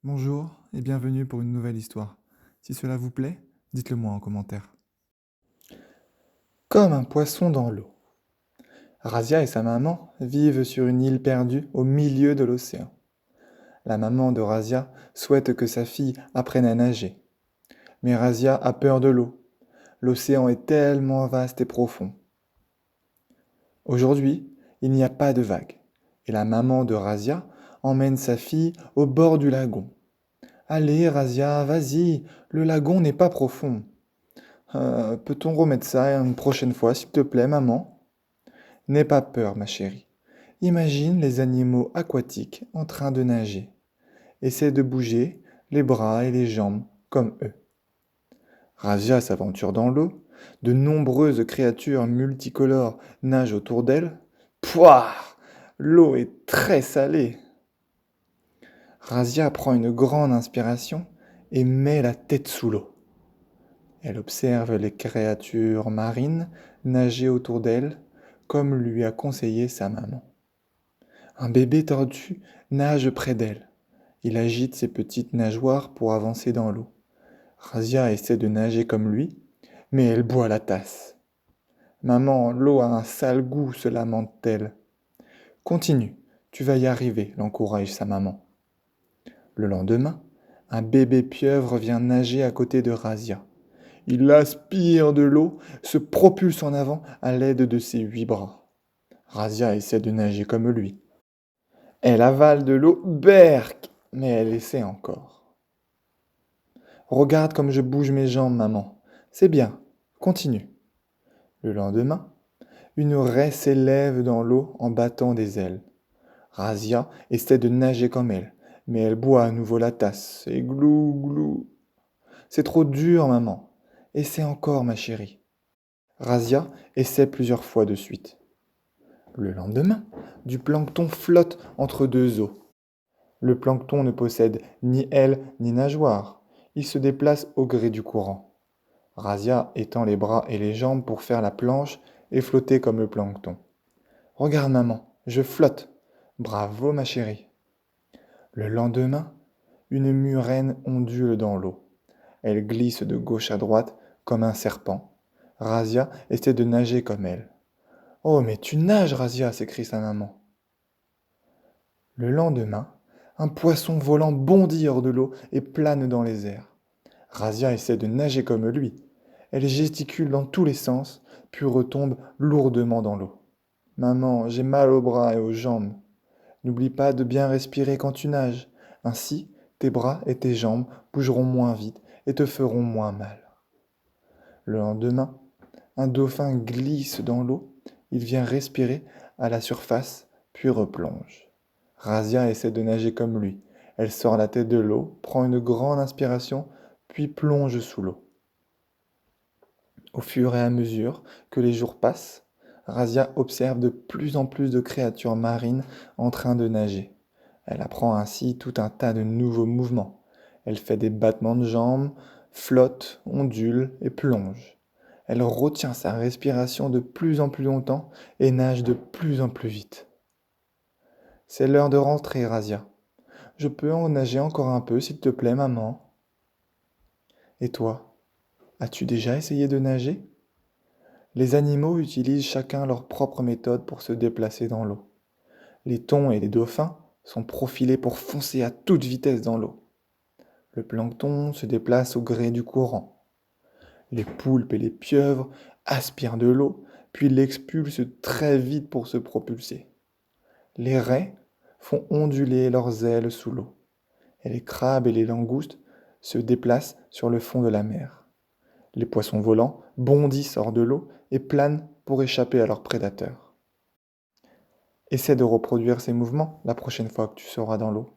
Bonjour et bienvenue pour une nouvelle histoire. Si cela vous plaît, dites-le moi en commentaire. Comme un poisson dans l'eau. Razia et sa maman vivent sur une île perdue au milieu de l'océan. La maman de Razia souhaite que sa fille apprenne à nager. Mais Razia a peur de l'eau. L'océan est tellement vaste et profond. Aujourd'hui, il n'y a pas de vagues. Et la maman de Razia emmène sa fille au bord du lagon. Allez, Razia, vas-y, le lagon n'est pas profond. Peut-on remettre ça une prochaine fois, s'il te plaît, maman? N'aie pas peur, ma chérie. Imagine les animaux aquatiques en train de nager. Essaie de bouger les bras et les jambes comme eux. Razia s'aventure dans l'eau. De nombreuses créatures multicolores nagent autour d'elle. Pouah! L'eau est très salée. Razia prend une grande inspiration et met la tête sous l'eau. Elle observe les créatures marines nager autour d'elle, comme lui a conseillé sa maman. Un bébé tordu nage près d'elle. Il agite ses petites nageoires pour avancer dans l'eau. Razia essaie de nager comme lui, mais elle boit la tasse. Maman, l'eau a un sale goût, se lamente-t-elle. Continue, tu vas y arriver, l'encourage sa maman. Le lendemain, un bébé pieuvre vient nager à côté de Razia. Il aspire de l'eau, se propulse en avant à l'aide de ses 8 bras. Razia essaie de nager comme lui. Elle avale de l'eau, berk, mais elle essaie encore. Regarde comme je bouge mes jambes, maman. C'est bien, continue. Le lendemain, une raie s'élève dans l'eau en battant des ailes. Razia essaie de nager comme elle, mais elle boit à nouveau la tasse et glou, glou. C'est trop dur, maman. Essaie encore, ma chérie. Razia essaie plusieurs fois de suite. Le lendemain, du plancton flotte entre deux eaux. Le plancton ne possède ni aile ni nageoire. Il se déplace au gré du courant. Razia étend les bras et les jambes pour faire la planche et flotter comme le plancton. Regarde maman, je flotte. Bravo ma chérie. Le lendemain, une murène ondule dans l'eau. Elle glisse de gauche à droite comme un serpent. Razia essaie de nager comme elle. Oh, mais tu nages, Razia, s'écrie sa maman. Le lendemain, un poisson volant bondit hors de l'eau et plane dans les airs. Razia essaie de nager comme lui. Elle gesticule dans tous les sens, puis retombe lourdement dans l'eau. Maman, j'ai mal aux bras et aux jambes. N'oublie pas de bien respirer quand tu nages. Ainsi, tes bras et tes jambes bougeront moins vite et te feront moins mal. Le lendemain, un dauphin glisse dans l'eau. Il vient respirer à la surface, puis replonge. Razia essaie de nager comme lui. Elle sort la tête de l'eau, prend une grande inspiration, puis plonge sous l'eau. Au fur et à mesure que les jours passent, Razia observe de plus en plus de créatures marines en train de nager. Elle apprend ainsi tout un tas de nouveaux mouvements. Elle fait des battements de jambes, flotte, ondule et plonge. Elle retient sa respiration de plus en plus longtemps et nage de plus en plus vite. C'est l'heure de rentrer, Razia. Je peux en nager encore un peu, s'il te plaît, maman. Et toi, as-tu déjà essayé de nager? Les animaux utilisent chacun leur propre méthode pour se déplacer dans l'eau. Les thons et les dauphins sont profilés pour foncer à toute vitesse dans l'eau. Le plancton se déplace au gré du courant. Les poulpes et les pieuvres aspirent de l'eau, puis l'expulsent très vite pour se propulser. Les raies font onduler leurs ailes sous l'eau. Et les crabes et les langoustes se déplacent sur le fond de la mer. Les poissons volants bondissent hors de l'eau et planent pour échapper à leurs prédateurs. Essaie de reproduire ces mouvements la prochaine fois que tu seras dans l'eau.